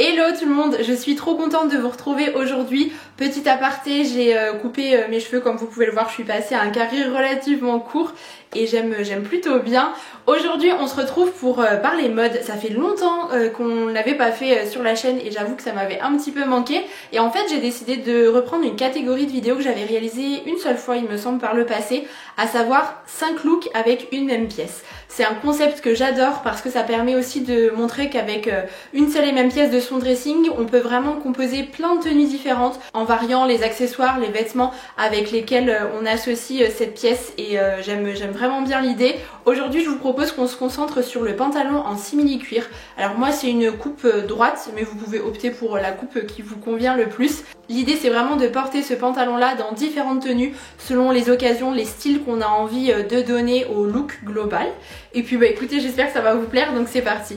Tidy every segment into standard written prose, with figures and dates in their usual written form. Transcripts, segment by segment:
Hello tout le monde, je suis trop contente de vous retrouver aujourd'hui. Petit aparté, j'ai coupé mes cheveux comme vous pouvez le voir, je suis passée à un carré relativement court et j'aime plutôt bien. Aujourd'hui on se retrouve pour parler mode. Ça fait longtemps qu'on l'avait pas fait sur la chaîne et j'avoue que ça m'avait un petit peu manqué. Et en fait j'ai décidé de reprendre une catégorie de vidéos que j'avais réalisée une seule fois il me semble par le passé, à savoir 5 looks avec une même pièce. C'est un concept que j'adore parce que ça permet aussi de montrer qu'avec une seule et même pièce de son dressing, on peut vraiment composer plein de tenues différentes en variant les accessoires, les vêtements avec lesquels on associe cette pièce et j'aime vraiment bien l'idée. Aujourd'hui je vous propose qu'on se concentre sur le pantalon en simili-cuir. Alors moi c'est une coupe droite mais vous pouvez opter pour la coupe qui vous convient le plus. L'idée c'est vraiment de porter ce pantalon là dans différentes tenues selon les occasions, les styles qu'on a envie de donner au look global. Et puis bah écoutez, j'espère que ça va vous plaire, donc c'est parti.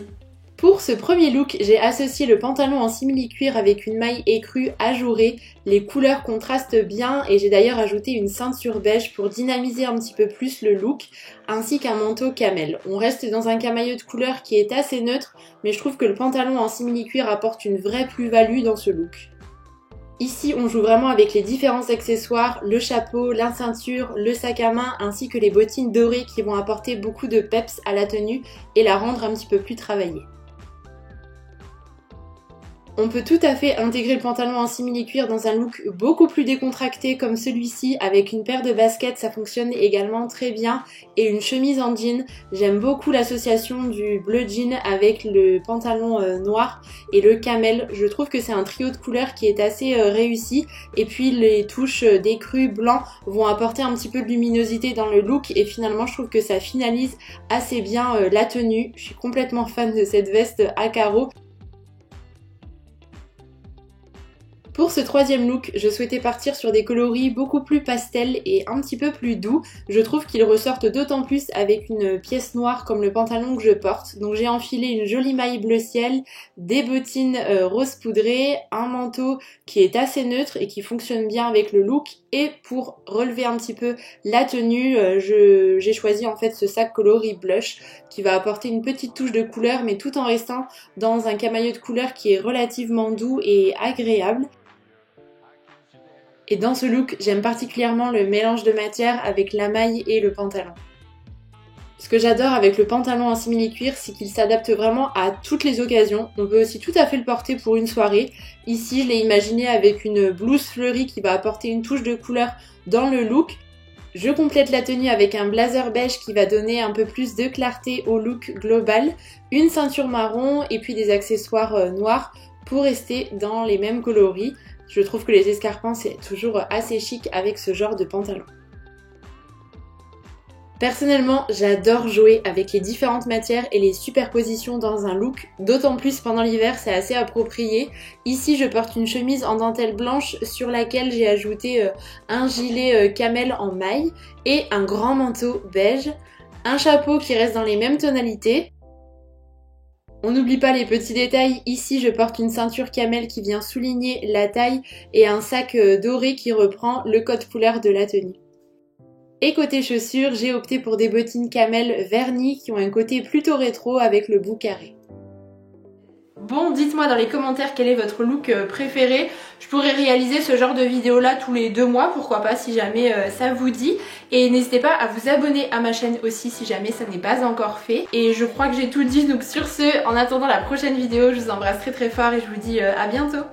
Pour ce premier look, j'ai associé le pantalon en simili-cuir avec une maille écrue ajourée. Les couleurs contrastent bien et j'ai d'ailleurs ajouté une ceinture beige pour dynamiser un petit peu plus le look, ainsi qu'un manteau camel. On reste dans un camailleux de couleur qui est assez neutre, mais je trouve que le pantalon en simili-cuir apporte une vraie plus-value dans ce look. Ici, on joue vraiment avec les différents accessoires, le chapeau, la ceinture, le sac à main ainsi que les bottines dorées qui vont apporter beaucoup de peps à la tenue et la rendre un petit peu plus travaillée. On peut tout à fait intégrer le pantalon en simili-cuir dans un look beaucoup plus décontracté comme celui-ci avec une paire de baskets, ça fonctionne également très bien, et une chemise en jean. J'aime beaucoup l'association du bleu jean avec le pantalon noir et le camel. Je trouve que c'est un trio de couleurs qui est assez réussi, et puis les touches d'écru blanc vont apporter un petit peu de luminosité dans le look et finalement je trouve que ça finalise assez bien la tenue. Je suis complètement fan de cette veste à carreaux. Pour ce troisième look, je souhaitais partir sur des coloris beaucoup plus pastels et un petit peu plus doux. Je trouve qu'ils ressortent d'autant plus avec une pièce noire comme le pantalon que je porte. Donc j'ai enfilé une jolie maille bleu ciel, des bottines rose poudré, un manteau qui est assez neutre et qui fonctionne bien avec le look. Et pour relever un petit peu la tenue, j'ai choisi en fait ce sac coloris blush qui va apporter une petite touche de couleur mais tout en restant dans un camailleux de couleur qui est relativement doux et agréable. Et dans ce look, j'aime particulièrement le mélange de matière avec la maille et le pantalon. Ce que j'adore avec le pantalon en simili-cuir, c'est qu'il s'adapte vraiment à toutes les occasions. On peut aussi tout à fait le porter pour une soirée. Ici, je l'ai imaginé avec une blouse fleurie qui va apporter une touche de couleur dans le look. Je complète la tenue avec un blazer beige qui va donner un peu plus de clarté au look global, une ceinture marron et puis des accessoires noirs pour rester dans les mêmes coloris. Je trouve que les escarpins c'est toujours assez chic avec ce genre de pantalon. Personnellement, j'adore jouer avec les différentes matières et les superpositions dans un look, d'autant plus pendant l'hiver, c'est assez approprié. Ici, je porte une chemise en dentelle blanche sur laquelle j'ai ajouté un gilet camel en maille et un grand manteau beige, un chapeau qui reste dans les mêmes tonalités. On n'oublie pas les petits détails, ici je porte une ceinture camel qui vient souligner la taille et un sac doré qui reprend le code couleur de la tenue. Et côté chaussures, j'ai opté pour des bottines camel vernies qui ont un côté plutôt rétro avec le bout carré. Bon, dites-moi dans les commentaires quel est votre look préféré. Je pourrais réaliser ce genre de vidéo là tous les 2 mois, pourquoi pas si jamais ça vous dit. Et n'hésitez pas à vous abonner à ma chaîne aussi si jamais ça n'est pas encore fait. Et je crois que j'ai tout dit, donc sur ce, en attendant la prochaine vidéo, je vous embrasse très très fort et je vous dis à bientôt.